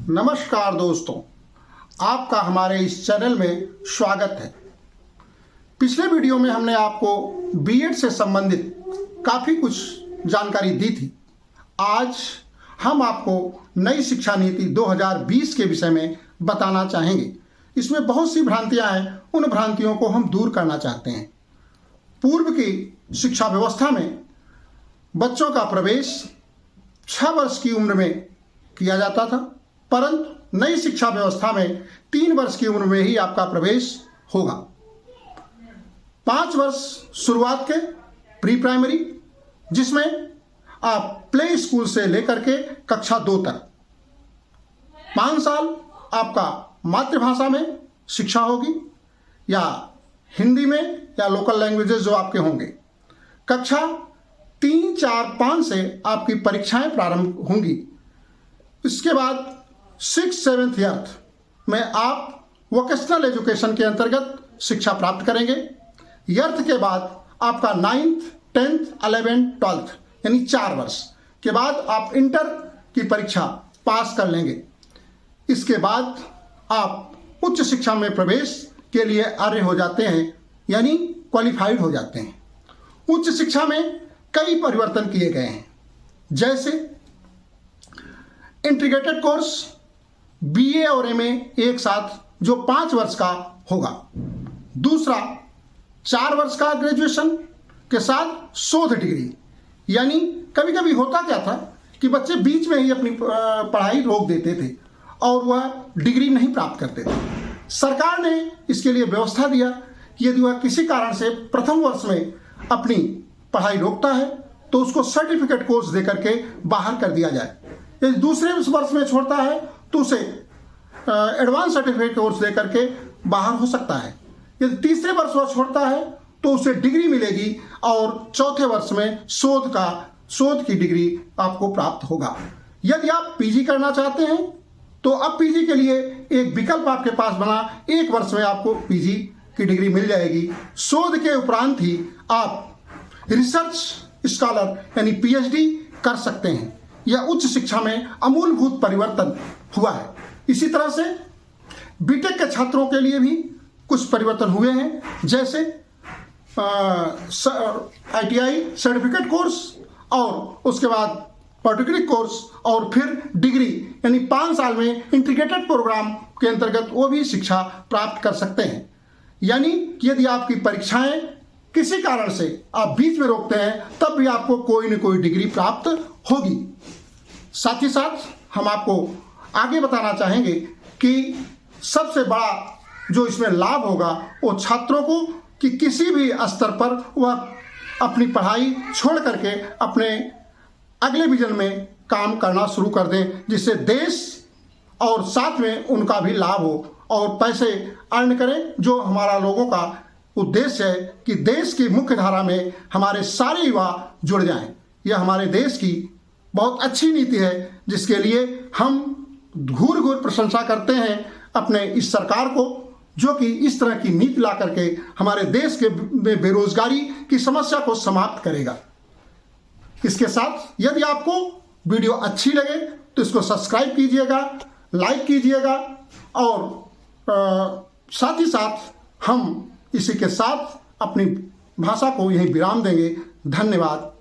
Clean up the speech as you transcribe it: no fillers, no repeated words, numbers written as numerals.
नमस्कार दोस्तों, आपका हमारे इस चैनल में स्वागत है। पिछले वीडियो में हमने आपको बीएड से संबंधित काफ़ी कुछ जानकारी दी थी। आज हम आपको नई शिक्षा नीति 2020 के विषय में बताना चाहेंगे। इसमें बहुत सी भ्रांतियां हैं, उन भ्रांतियों को हम दूर करना चाहते हैं। पूर्व की शिक्षा व्यवस्था में बच्चों का प्रवेश 6 वर्ष की उम्र में किया जाता था, परंतु नई शिक्षा व्यवस्था में 3 वर्ष की उम्र में ही आपका प्रवेश होगा। 5 वर्ष शुरुआत के प्री प्राइमरी, जिसमें आप प्ले स्कूल से लेकर के कक्षा 2 तक 5 साल आपका मातृभाषा में शिक्षा होगी या हिंदी में या लोकल लैंग्वेजेस जो आपके होंगे। कक्षा 3, 4, 5 से आपकी परीक्षाएं प्रारंभ होंगी। इसके बाद 6, 7th ईयर में आप वोकेशनल एजुकेशन के अंतर्गत शिक्षा प्राप्त करेंगे। ईयर्थ के बाद आपका 9th, 10th, 11th, 12th यानी 4 वर्ष के बाद आप इंटर की परीक्षा पास कर लेंगे। इसके बाद आप उच्च शिक्षा में प्रवेश के लिए अर्ह हो जाते हैं, यानी क्वालिफाइड हो जाते हैं। उच्च शिक्षा में कई परिवर्तन किए गए हैं, जैसे इंटीग्रेटेड कोर्स बीए और एमए एक साथ जो 5 वर्ष का होगा। दूसरा 4 वर्ष का ग्रेजुएशन के साथ शोध डिग्री, यानी कभी कभी होता क्या था कि बच्चे बीच में ही अपनी पढ़ाई रोक देते थे और वह डिग्री नहीं प्राप्त करते थे। सरकार ने इसके लिए व्यवस्था दिया कि यदि वह किसी कारण से प्रथम वर्ष में अपनी पढ़ाई रोकता है तो उसको सर्टिफिकेट कोर्स देकर के बाहर कर दिया जाए। यदि दूसरे वर्ष में छोड़ता है तो उसे एडवांस सर्टिफिकेट कोर्स देकर के बाहर हो सकता है। यदि तीसरे वर्ष वह छोड़ता है तो उसे डिग्री मिलेगी और चौथे वर्ष में शोध की डिग्री आपको प्राप्त होगा। यदि आप पीजी करना चाहते हैं तो अब पीजी के लिए एक विकल्प आपके पास बना, 1 वर्ष में आपको पीजी की डिग्री मिल जाएगी। शोध के उपरांत ही आप रिसर्च स्कॉलर यानी पीएचडी कर सकते हैं। यह उच्च शिक्षा में अमूलभूत परिवर्तन हुआ है। इसी तरह से बीटेक के छात्रों के लिए भी कुछ परिवर्तन हुए हैं, जैसे आईटीआई सर्टिफिकेट कोर्स और उसके बाद पॉलिटेक्निक कोर्स और फिर डिग्री, यानी 5 साल में इंटीग्रेटेड प्रोग्राम के अंतर्गत वो भी शिक्षा प्राप्त कर सकते हैं। यानी कि यदि आपकी परीक्षाएं किसी कारण से आप बीच में रोकते हैं तब भी आपको कोई न कोई डिग्री प्राप्त होगी। साथ ही साथ हम आपको आगे बताना चाहेंगे कि सबसे बड़ा जो इसमें लाभ होगा वो छात्रों को कि किसी भी स्तर पर वह अपनी पढ़ाई छोड़ करके अपने अगले विजन में काम करना शुरू कर दें, जिससे देश और साथ में उनका भी लाभ हो और पैसे अर्न करें। जो हमारा लोगों का उद्देश्य है कि देश की मुख्य धारा में हमारे सारे युवा जुड़ जाएं। यह हमारे देश की बहुत अच्छी नीति है, जिसके लिए हम घूर घूर प्रशंसा करते हैं अपने इस सरकार को, जो कि इस तरह की नीति ला करके हमारे देश के बेरोजगारी की समस्या को समाप्त करेगा। इसके साथ यदि आपको वीडियो अच्छी लगे तो इसको सब्सक्राइब कीजिएगा, लाइक कीजिएगा और साथ ही साथ हम इसी के साथ अपनी भाषा को यहीं विराम देंगे। धन्यवाद।